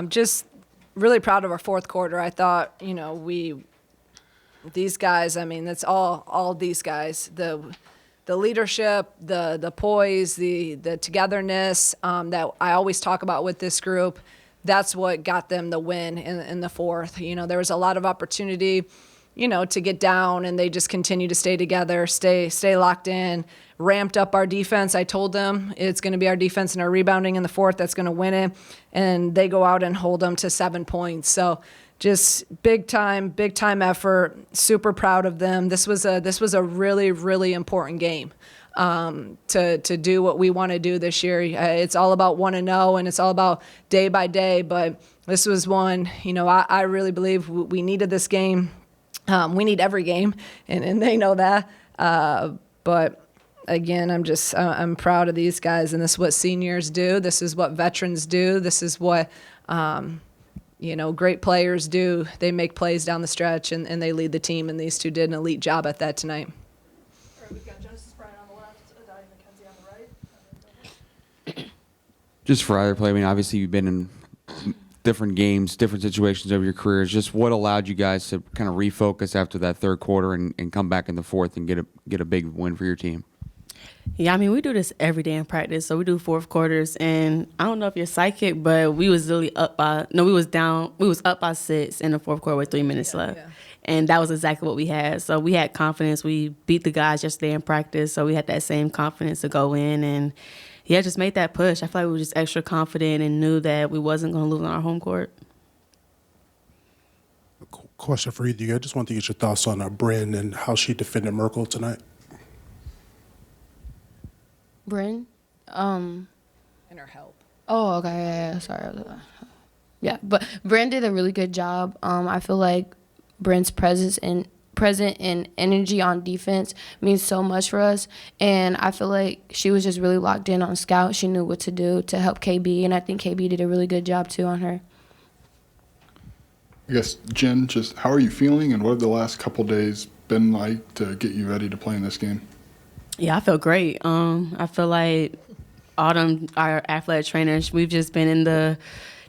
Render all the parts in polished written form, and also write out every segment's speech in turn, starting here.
Just really proud of our fourth quarter. I thought, these guys, I mean, that's all these guys, the leadership, the poise, the togetherness that I always talk about with this group. That's what got them the win in the fourth. There was a lot of opportunity, to get down, and they just continue to stay together, stay locked in, ramped up our defense. I told them it's going to be our defense and our rebounding in the fourth that's going to win it, and they go out and hold them to 7 points. So just big time effort. Super proud of them. This was a really, really important game to do what we want to do this year. It's all about 1-0, and it's all about day by day. But this was one. I really believe we needed this game. We need every game, and they know that. But again, I'm proud of these guys, and this is what seniors do. This is what veterans do. This is what great players do. They make plays down the stretch, and they lead the team, and these two did an elite job at that tonight. All right, we've got Bryant on the left, Adalia McKenzie on the right. Just for either play, I mean, obviously you've been in different games, different situations over your careers. Just what allowed you guys to kind of refocus after that third quarter and come back in the fourth and get a big win for your team? Yeah, I mean, we do this every day in practice. So we do fourth quarters, and I don't know if you're psychic, but we was really up by – no, we was up by 6 in the fourth quarter with 3 minutes left. Yeah. And that was exactly what we had. So we had confidence. We beat the guys yesterday in practice, so we had that same confidence to go in and, yeah, just made that push. I feel like we were just extra confident and knew that we wasn't going to lose on our home court. Question for you. I just want to get your thoughts on Bryn and how she defended Merkel tonight. Bryn? And her help. Oh, okay. Yeah, sorry. Yeah, but Bryn did a really good job. I feel like Bryn's presence and energy on defense means so much for us. And I feel like she was just really locked in on scout. She knew what to do to help KB, and I think KB did a really good job, too, on her. I guess, Jen, just how are you feeling, and what have the last couple days been like to get you ready to play in this game? Yeah, I feel great. I feel like our athletic trainers, we've just been in the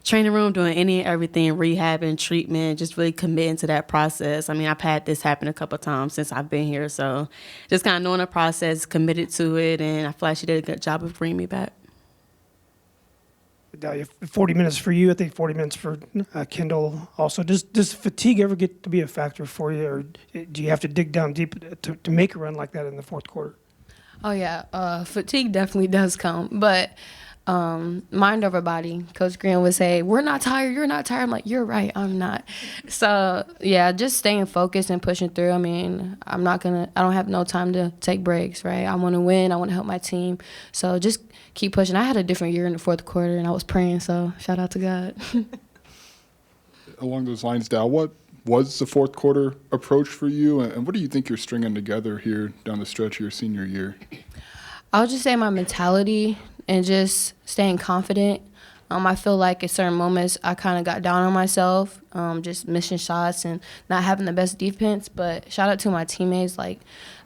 training room doing any and everything, rehabbing, treatment, just really committing to that process. I mean, I've had this happen a couple of times since I've been here, so just kind of knowing the process, committed to it, and I feel like she did a good job of bringing me back. 40 minutes for you, I think 40 minutes for Kendall also. Does fatigue ever get to be a factor for you, or do you have to dig down deep to make a run like that in the fourth quarter? Oh, yeah. Fatigue definitely does come. But mind over body. Coach Green would say, we're not tired, you're not tired. I'm like, you're right, I'm not. So, yeah, just staying focused and pushing through. I mean, I don't have no time to take breaks, right? I want to win. I want to help my team. So just keep pushing. I had a different year in the fourth quarter, and I was praying, so shout out to God. Along those lines, Dal, what was the fourth quarter approach for you, and what do you think you're stringing together here down the stretch of your senior year? I would just say my mentality and just staying confident. I feel like at certain moments I kind of got down on myself, just missing shots and not having the best defense. But shout out to my teammates. Like,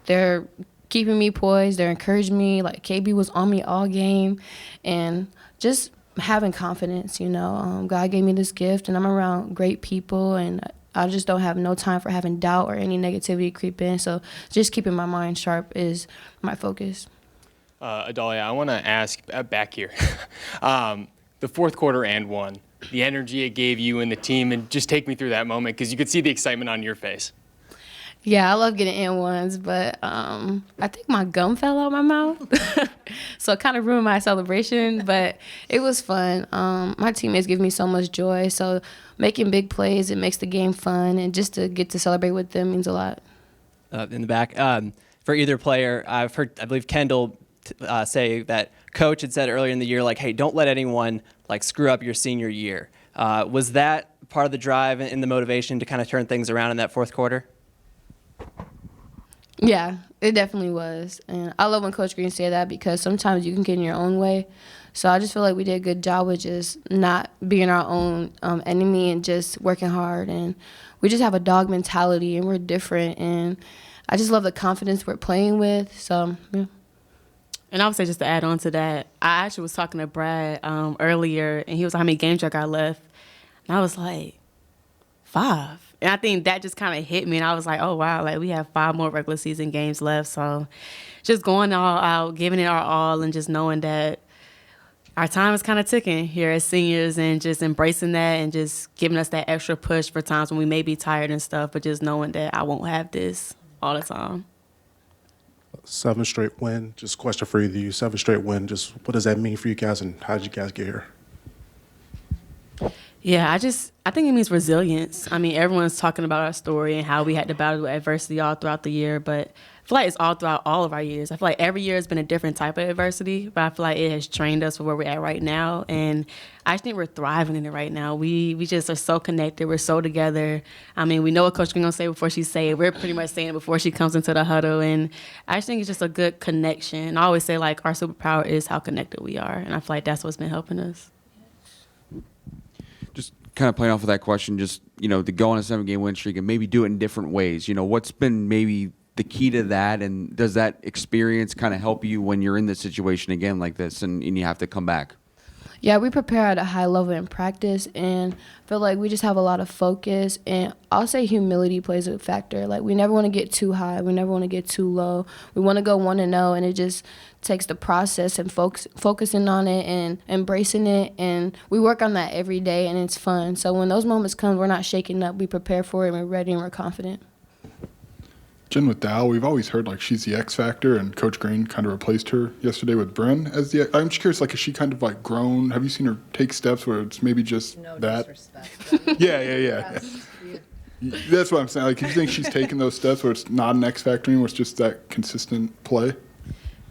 they're keeping me poised. They're encouraging me. Like, KB was on me all game. And just having confidence, God gave me this gift, and I'm around great people, and I just don't have no time for having doubt or any negativity creep in. So just keeping my mind sharp is my focus. Adalia, I want to ask back here. The fourth quarter and one, the energy it gave you and the team, and just take me through that moment because you could see the excitement on your face. Yeah, I love getting in ones, but I think my gum fell out my mouth. So it kind of ruined my celebration, but it was fun. My teammates give me so much joy. So making big plays, it makes the game fun, and just to get to celebrate with them means a lot. In the back, for either player, I believe Kendall say that coach had said earlier in the year, like, hey, don't let anyone screw up your senior year. Was that part of the drive and the motivation to kind of turn things around in that fourth quarter? Yeah, it definitely was. And I love when Coach Green said that because sometimes you can get in your own way. So I just feel like we did a good job with just not being our own enemy and just working hard. And we just have a dog mentality, and we're different. And I just love the confidence we're playing with. So, yeah. And I would say, just to add on to that, I actually was talking to Brad earlier, and he was like, how many games I got left? And I was like, 5? And I think that just kind of hit me. And I was like, oh, wow, like we have 5 more regular season games left. So just going all out, giving it our all, and just knowing that our time is kind of ticking here as seniors, and just embracing that and just giving us that extra push for times when we may be tired and stuff, but just knowing that I won't have this all the time. 7 straight win. Just a question for either of you. 7 straight win. Just what does that mean for you guys, and how did you guys get here? Yeah, I think it means resilience. I mean, everyone's talking about our story and how we had to battle with adversity all throughout the year, but I feel like it's all throughout all of our years. I feel like every year has been a different type of adversity, but I feel like it has trained us for where we're at right now, and I just think we're thriving in it right now. We just are so connected. We're so together. I mean, we know what Coach is going to say before she say it. We're pretty much saying it before she comes into the huddle, and I just think it's just a good connection. I always say, like, our superpower is how connected we are, and I feel like that's what's been helping us. Just kind of playing off of that question, just, to go on a 7-game win streak and maybe do it in different ways. What's been maybe the key to that, and does that experience kind of help you when you're in this situation again like this and you have to come back? Yeah, we prepare at a high level in practice, and I feel like we just have a lot of focus, and I'll say humility plays a factor. Like, we never want to get too high. We never want to get too low. We want to go 1-0, and it just takes the process and focusing on it and embracing it, and we work on that every day, and it's fun. So when those moments come, we're not shaking up. We prepare for it, and we're ready, and we're confident. Jen, with Dow, we've always heard like she's the X factor, and Coach Green kind of replaced her yesterday with Bryn as the. I'm just curious, like, is she kind of like grown? Have you seen her take steps where it's maybe just No that? disrespect. Yeah. That's what I'm saying. Like, do you think she's taking those steps where it's not an X factor anymore? It's just that consistent play.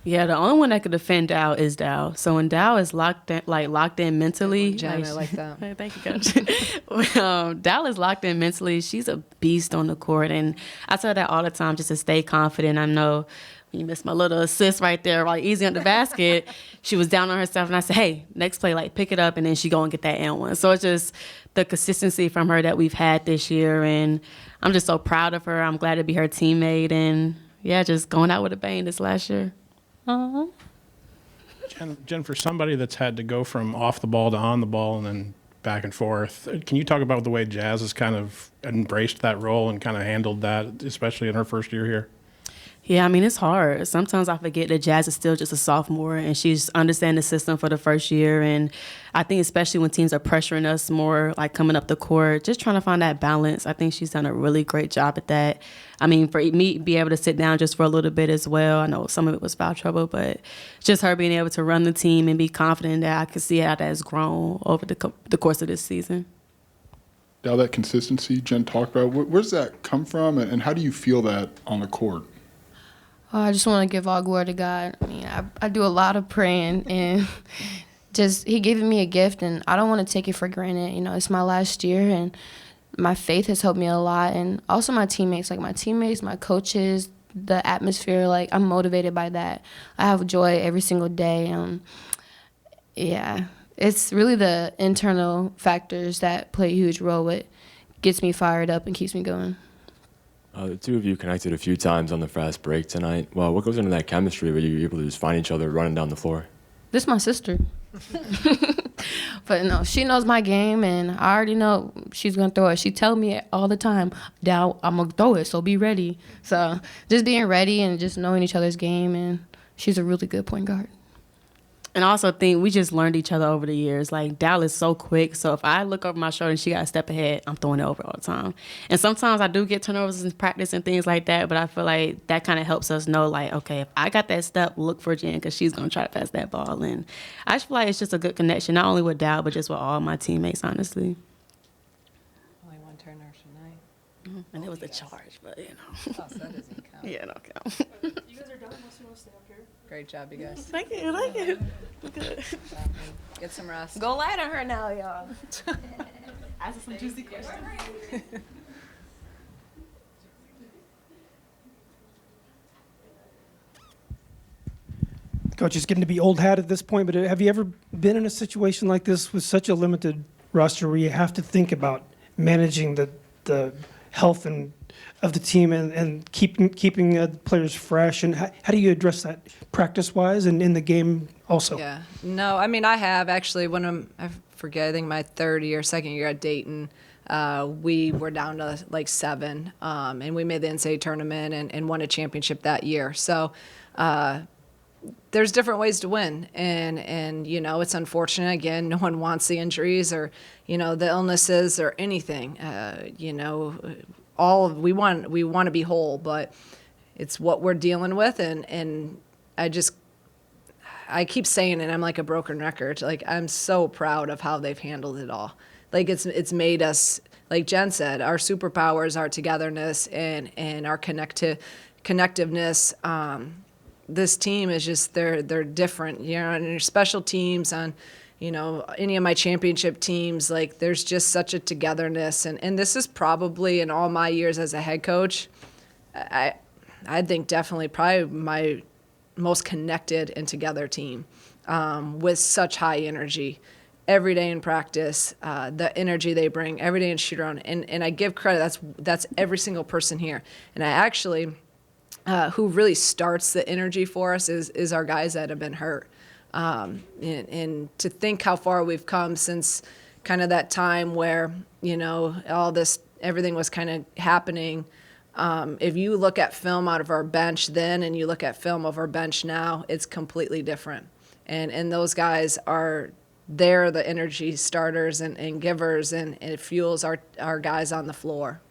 Yeah, the only one that could defend Dow is Dow. So when Dow is locked in mentally, Jen, I like that. Hey, thank you, Coach. Dow is locked in mentally. She's a beast on the court, and I tell her that all the time, just to stay confident. I know when you missed my little assist right there, like easy on the basket. She was down on herself, and I said, "Hey, next play, like pick it up," and then she go and get that and one. So it's just the consistency from her that we've had this year, and I'm just so proud of her. I'm glad to be her teammate, and yeah, just going out with a bang this last year. Uh-huh. Jen, for somebody that's had to go from off the ball to on the ball and then back and forth, can you talk about the way Jazz has kind of embraced that role and kind of handled that, especially in her first year here? Yeah, I mean, it's hard. Sometimes I forget that Jazz is still just a sophomore, and she's understanding the system for the first year. And I think especially when teams are pressuring us more, like coming up the court, just trying to find that balance. I think she's done a really great job at that. I mean, for me to be able to sit down just for a little bit as well, I know some of it was foul trouble, but just her being able to run the team and be confident that I can see how that has grown over the course of this season. Now, that consistency Jen talked about, where does that come from, and how do you feel that on the court? I just want to give all glory to God. I mean, I do a lot of praying, and just He gave me a gift, and I don't want to take it for granted. It's my last year, and my faith has helped me a lot, and also my teammates, my coaches, the atmosphere. Like, I'm motivated by that. I have joy every single day. Yeah, it's really the internal factors that play a huge role. What gets me fired up and keeps me going. The two of you connected a few times on the fast break tonight. Well, what goes into that chemistry where you're able to just find each other running down the floor? This is my sister. But no, she knows my game, and I already know she's going to throw it. She tells me all the time, "Dow, I'm going to throw it, so be ready." So just being ready and just knowing each other's game, and she's a really good point guard. And I also think we just learned each other over the years. Like, Dal is so quick, so if I look over my shoulder and she got a step ahead, I'm throwing it over all the time. And sometimes I do get turnovers in practice and things like that, but I feel like that kind of helps us know, like, okay, if I got that step, look for Jen, because she's going to try to pass that ball. And I just feel like it's just a good connection, not only with Dal, but just with all my teammates, honestly. Only one turnover tonight. Mm-hmm. And it was a charge, but, Oh, so that doesn't count. Yeah, it don't count. You guys are done. Unless you want to stay up here. Great job, you guys. Thank you. Good. Get some rest. Go light on her now, y'all. Ask some juicy questions. Coach, it's getting to be old hat at this point, but have you ever been in a situation like this with such a limited roster where you have to think about managing the health and of the team and keeping players fresh? And how do you address that practice-wise and in the game also? Yeah. No, I mean, I have actually, for forget, I think my third year, second year at Dayton, we were down to like 7, and we made the NCAA tournament and won a championship that year. So there's different ways to win, and it's unfortunate. Again, no one wants the injuries or the illnesses or anything. We want to be whole, but it's what we're dealing with, and I keep saying it, I'm like a broken record. Like, I'm so proud of how they've handled it all. Like, it's made us, like Jen said, our superpowers, our togetherness, and our connectiveness. This team is just, they're different. On your special teams, on any of my championship teams, like, there's just such a togetherness. And this is probably, in all my years as a head coach, I think definitely probably my most connected and together team, with such high energy every day in practice, the energy they bring every day in shoot around. And I give credit, that's every single person here. And I actually, who really starts the energy for us is our guys that have been hurt. And to think how far we've come since kind of that time where, everything was kind of happening. If you look at film out of our bench then and you look at film of our bench now, it's completely different. And those guys they're the energy starters and givers, and it fuels our guys on the floor.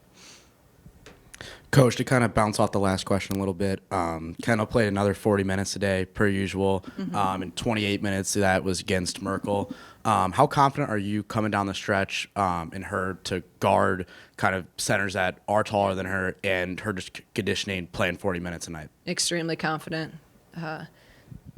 Coach, to kind of bounce off the last question a little bit, Kendall played another 40 minutes today, per usual, and 28 minutes of that was against Merkel. How confident are you coming down the stretch in her to guard kind of centers that are taller than her and her just conditioning playing 40 minutes a night? Extremely confident.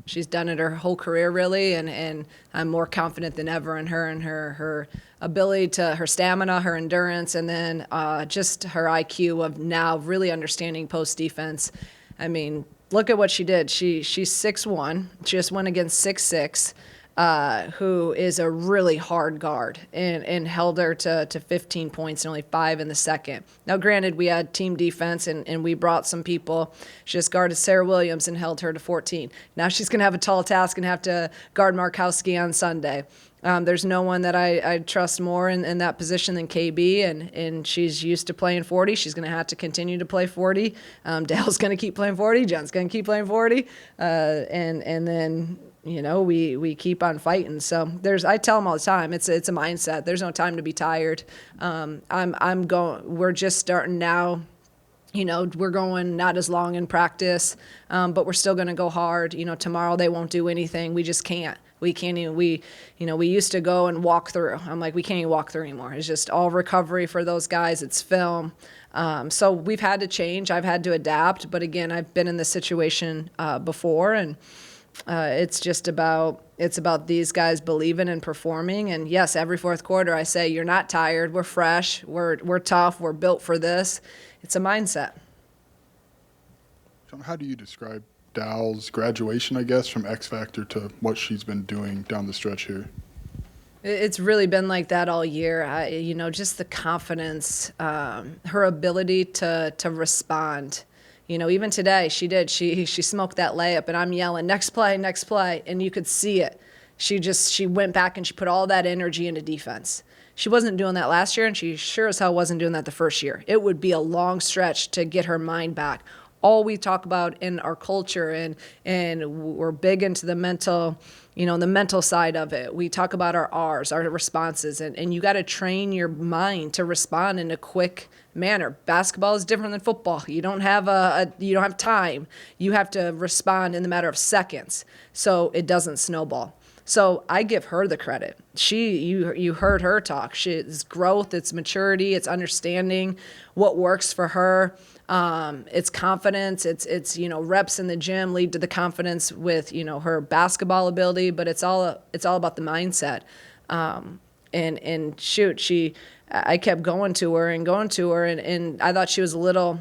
She's done it her whole career, really, and I'm more confident than ever in her and her ability to, her stamina, her endurance, and then just her IQ of now really understanding post defense. I mean, look at what she did. She's 6'1". She just went against 6'6", who is a really hard guard, and held her to 15 points and only 5 in the second. Now, granted, we had team defense, and we brought some people. She just guarded Sarah Williams and held her to 14. Now she's going to have a tall task and have to guard Markowski on Sunday. There's no one that I trust more in that position than KB, and she's used to playing 40. She's going to have to continue to play 40. Dale's going to keep playing 40. Jen's going to keep playing 40. And then, we keep on fighting. So I tell them all the time, it's a mindset. There's no time to be tired. We're just starting now. We're going not as long in practice, but we're still going to go hard. Tomorrow they won't do anything. We just can't. We can't even, we used to go and walk through. I'm like, we can't even walk through anymore. It's just all recovery for those guys. It's film. So we've had to change. I've had to adapt. But again, I've been in this situation before, and it's about these guys believing and performing. And yes, every fourth quarter I say, you're not tired. We're fresh. We're tough. We're built for this. It's a mindset. Shauna, how do you describe Dow's graduation, I guess, from X Factor to what she's been doing down the stretch here? It's really been like that all year. Just the confidence, her ability to respond. Even today she smoked that layup, and I'm yelling, next play, and you could see it. She went back and she put all that energy into defense. She wasn't doing that last year, and she sure as hell wasn't doing that the first year. It would be a long stretch to get her mind back. All we talk about in our culture, and we're big into the mental, the mental side of it. We talk about our R's, our responses, and you got to train your mind to respond in a quick manner. Basketball is different than football. You don't have you don't have time. You have to respond in the matter of seconds, so it doesn't snowball. So I give her the credit. You heard her talk. It's growth, it's maturity, it's understanding what works for her. It's confidence. It's reps in the gym lead to the confidence with her basketball ability, but it's all about the mindset. And shoot, I kept going to her, and I thought she was a little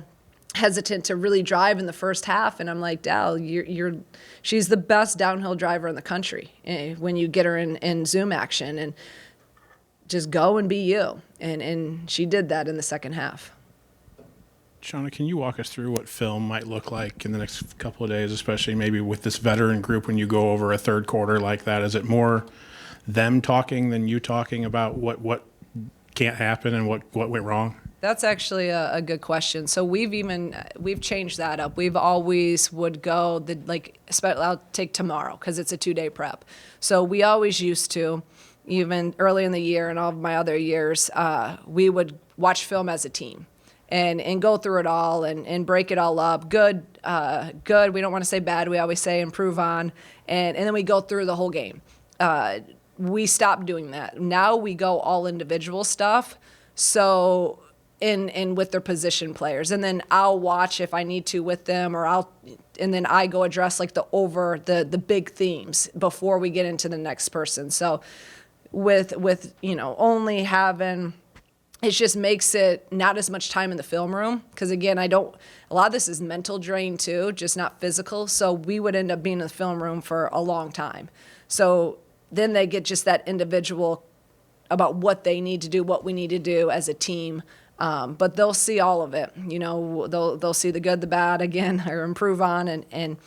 hesitant to really drive in the first half, and I'm like, Dal, she's the best downhill driver in the country when you get her in zoom action, and just go and be you, and she did that in the second half. Shauna, can you walk us through what film might look like in the next couple of days, especially maybe with this veteran group when you go over a third quarter like that? Is it more them talking than you talking about what can't happen and what went wrong? That's actually a good question. So we've changed that up. We've always would go I'll take tomorrow because it's a 2-day prep. So we always used to, even early in the year and all of my other years, we would watch film as a team and go through it all and break it all up. Good. We don't want to say bad. We always say improve on. And then we go through the whole game. We stopped doing that. Now we go all individual stuff. So in with their position players, and then I'll watch if I need to with them, and then I go address like the big themes before we get into the next person. So with only having, it just makes it not as much time in the film room, because again, a lot of this is mental drain too, just not physical. So we would end up being in the film room for a long time. So then they get just that individual about what they need to do, what we need to do as a team. But they'll see all of it. They'll see the good, the bad again, or improve on, and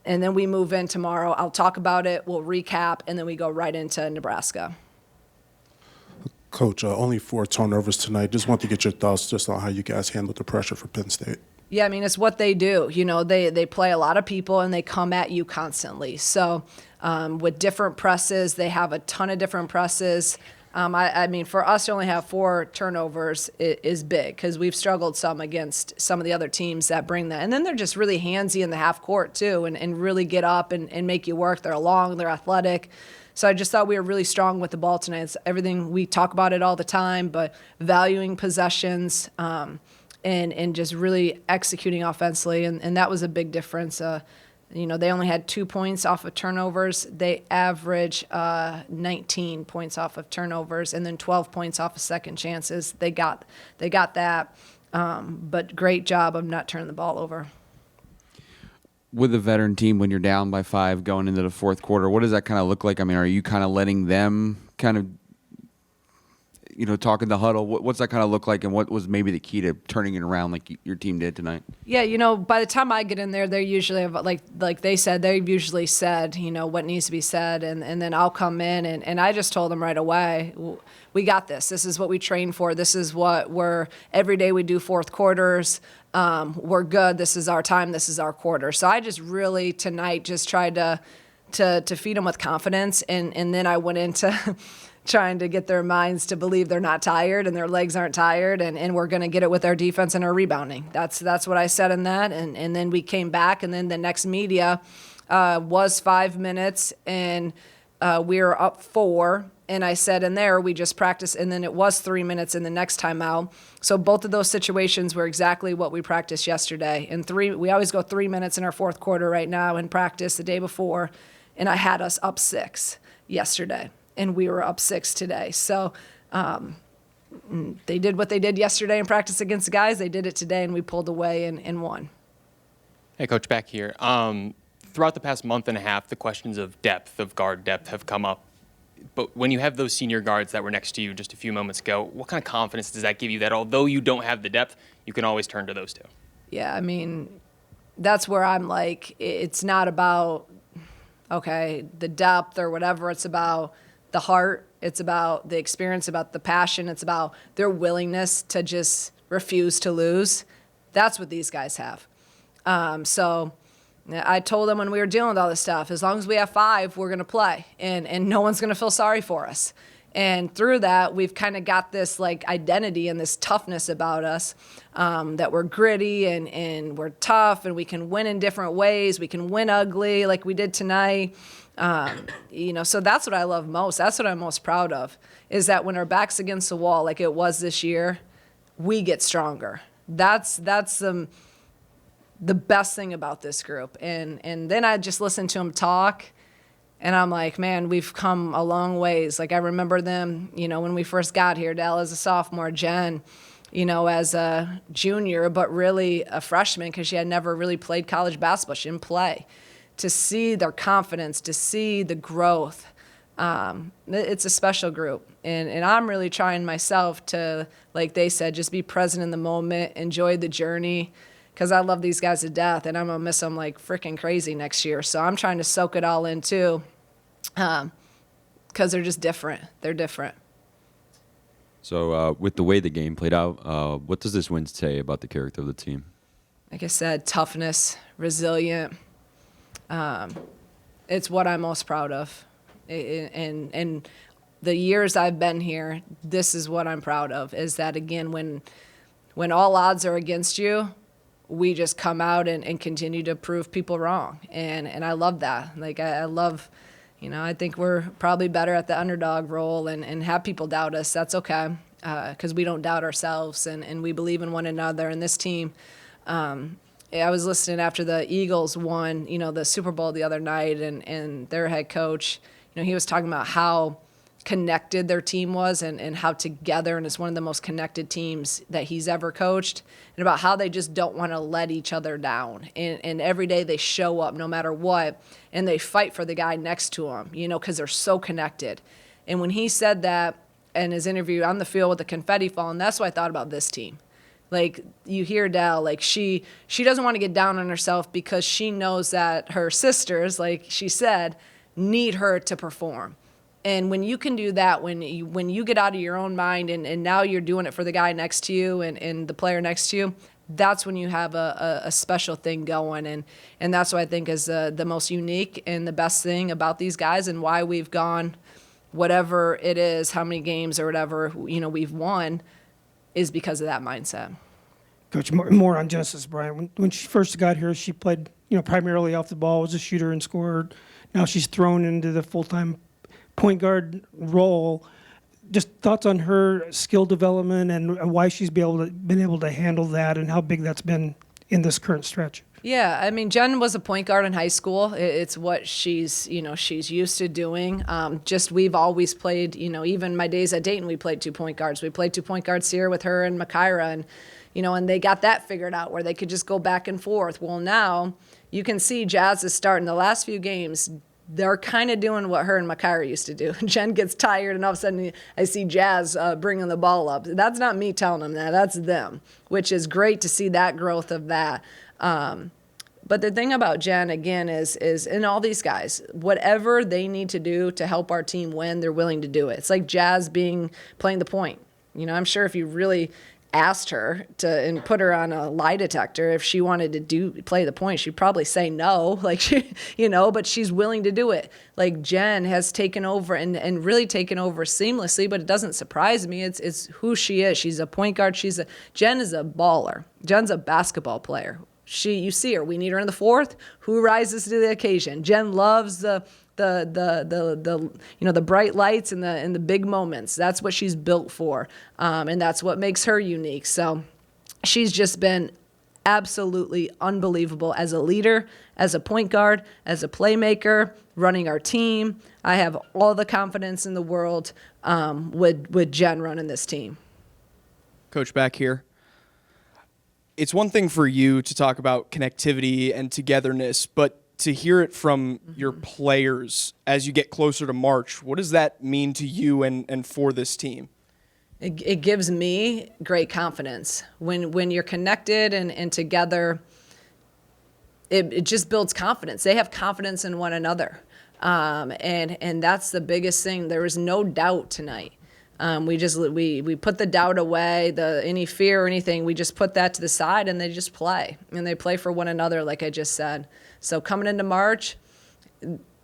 then we move in tomorrow. I'll talk about it. We'll recap, and then we go right into Nebraska. Coach, only 4 turnovers tonight. Just want to get your thoughts just on how you guys handled the pressure for Penn State. Yeah, I mean, it's what they do. They play a lot of people, and they come at you constantly. So with different presses, they have a ton of different presses. I mean, for us to only have 4 turnovers is big, because we've struggled some against some of the other teams that bring that. And then they're just really handsy in the half court, too, and really get up and make you work. They're long, they're athletic. So I just thought we were really strong with the ball tonight. It's everything, we talk about it all the time, but valuing possessions and just really executing offensively. And that was a big difference. They only had 2 points off of turnovers. They average 19 points off of turnovers, and then 12 points off of second chances. They got that, but great job of not turning the ball over. With the veteran team, when you're down by 5 going into the fourth quarter, what does that kind of look like? I mean, are you kind of letting them kind of, talk in the huddle? What's that kind of look like, and what was maybe the key to turning it around like your team did tonight? Yeah, by the time I get in there, they usually have, like they said, they've usually said, what needs to be said, and then I'll come in, and I just told them right away, we got this. This is what we train for. This is what every day we do fourth quarters. We're good. This is our time. This is our quarter. So I just really tonight just tried to feed them with confidence, and then I went into trying to get their minds to believe they're not tired and their legs aren't tired, and we're going to get it with our defense and our rebounding. That's what I said in that, and then we came back, and then the next media was 5 minutes, and we were up 4, and I said in there we just practiced, and then it was 3 minutes in the next timeout. So both of those situations were exactly what we practiced yesterday. And we always go 3 minutes in our fourth quarter right now in practice the day before, and I had us up 6 yesterday, and we were up 6 today. So they did what they did yesterday in practice against the guys. They did it today, and we pulled away and won. Hey, Coach, back here. Throughout the past month and a half, the questions of guard depth have come up. But when you have those senior guards that were next to you just a few moments ago, what kind of confidence does that give you that although you don't have the depth, you can always turn to those two? Yeah, I mean, that's where I'm like, it's not about, the depth or whatever. It's about the heart. It's about the experience, about the passion. It's about their willingness to just refuse to lose. That's what these guys have. So I told them when we were dealing with all this stuff, as long as we have 5, we're going to play, and no one's going to feel sorry for us. And through that, we've kind of got this identity and this toughness about us, that we're gritty and we're tough, and we can win in different ways. We can win ugly like we did tonight. So that's what I love most. That's what I'm most proud of, is that when our back's against the wall like it was this year, we get stronger. That's the best thing about this group. And then I just listen to them talk, and I'm like, man, we've come a long ways. Like I remember them, when we first got here, Dell as a sophomore, Jen, as a junior, but really a freshman because she had never really played college basketball. She didn't play. To see their confidence, to see the growth, it's a special group. And I'm really trying myself to, like they said, just be present in the moment, enjoy the journey, because I love these guys to death, and I'm going to miss them like freaking crazy next year. So I'm trying to soak it all in too, because because they're just different. They're different. So with the way the game played out, what does this win say about the character of the team? Like I said, toughness, resilient. It's what I'm most proud of. And the years I've been here, this is what I'm proud of, is that, again, when all odds are against you, we just come out and continue to prove people wrong. And I love that. Like, I love, I think we're probably better at the underdog role and have people doubt us. That's okay, because we don't doubt ourselves, and we believe in one another. And this team, I was listening after the Eagles won, the Super Bowl the other night, and their head coach, he was talking about how connected their team was and how together, and it's one of the most connected teams that he's ever coached, and about how they just don't want to let each other down. And every day they show up no matter what, and they fight for the guy next to them, because they're so connected. And when he said that in his interview on the field with the confetti falling, that's what I thought about this team. Like, you hear Dal, like, she doesn't want to get down on herself because she knows that her sisters, like she said, need her to perform. And when you can do that, when you get out of your own mind and now you're doing it for the guy next to you and the player next to you, that's when you have a special thing going. And that's what I think is the most unique and the best thing about these guys, and why we've gone whatever it is, how many games or whatever, we've won, is because of that mindset. Coach, more on Genesis Bryant. When she first got here, she played, primarily off the ball, was a shooter and scorer. Now she's thrown into the full-time point guard role. Just thoughts on her skill development and why she's been able to handle that, and how big that's been in this current stretch. Yeah, I mean, Jen was a point guard in high school. It's what she's used to doing. We've always played, even my days at Dayton, we played 2 point guards. We played 2 point guards here with her and Makaira, and and they got that figured out where they could just go back and forth. Well, now you can see Jazz is starting the last few games. They're kind of doing what her and Makaira used to do. Jen gets tired, and all of a sudden I see Jazz bringing the ball up. That's not me telling them that. That's them, which is great to see that growth of that. But the thing about Jen, again, is and all these guys, whatever they need to do to help our team win, they're willing to do it. It's like Jazz playing the point. I'm sure if you really asked her and put her on a lie detector, if she wanted to play the point, she'd probably say no, but she's willing to do it. Like, Jen has taken over and really taken over seamlessly, but it doesn't surprise me. It's who she is. She's a point guard. Jen is a baller. Jen's a basketball player. You see her. We need her in the fourth. Who rises to the occasion? Jen loves the bright lights and the big moments. That's what she's built for, and that's what makes her unique. So she's just been absolutely unbelievable as a leader, as a point guard, as a playmaker, running our team. I have all the confidence in the world with Jen running this team. Coach, back here. It's one thing for you to talk about connectivity and togetherness, but to hear it from your players as you get closer to March, what does that mean to you and for this team? It gives me great confidence. When you're connected and together, it just builds confidence. They have confidence in one another. And that's the biggest thing. There was no doubt tonight. We put the doubt away, any fear or anything. We just put that to the side, and they just play. And they play for one another, like I just said. So coming into March,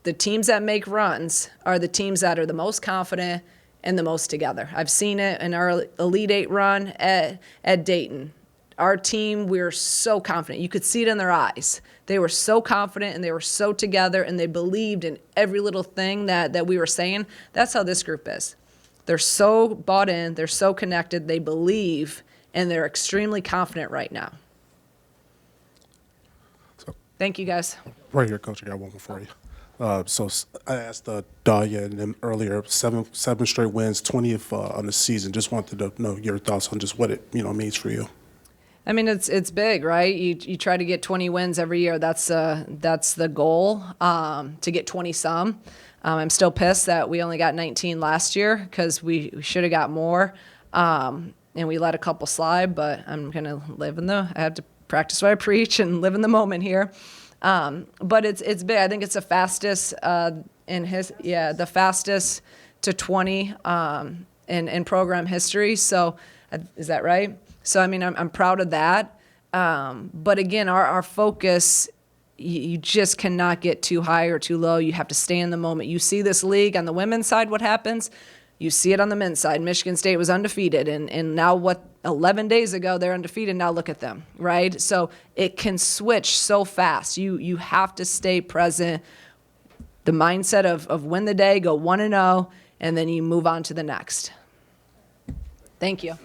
the teams that make runs are the teams that are the most confident and the most together. I've seen it in our Elite Eight run at Dayton. Our team, we were so confident. You could see it in their eyes. They were so confident, and they were so together, and they believed in every little thing that we were saying. That's how this group is. They're so bought in, they're so connected, they believe, and they're extremely confident right now. Thank you, guys. Right here, Coach, I got one more for you. So I asked Dahlia and them earlier, seven straight wins, 20th on the season. Just wanted to know your thoughts on just what it means for you. I mean, it's big, right? You try to get 20 wins every year. That's the goal, to get 20-some. I'm still pissed that we only got 19 last year, because we should have got more, and we let a couple slide. But I'm gonna I have to practice what I preach and live in the moment here. But it's big. I think it's the fastest the fastest to 20 in program history. So is that right? So, I mean, I'm proud of that. But again, our focus, you just cannot get too high or too low. You have to stay in the moment. You see this league on the women's side, what happens? You see it on the men's side. Michigan State was undefeated, and now 11 days ago, they're undefeated. Now look at them, right? So it can switch so fast. You have to stay present. The mindset of win the day, go 1-0, and then you move on to the next. Thank you.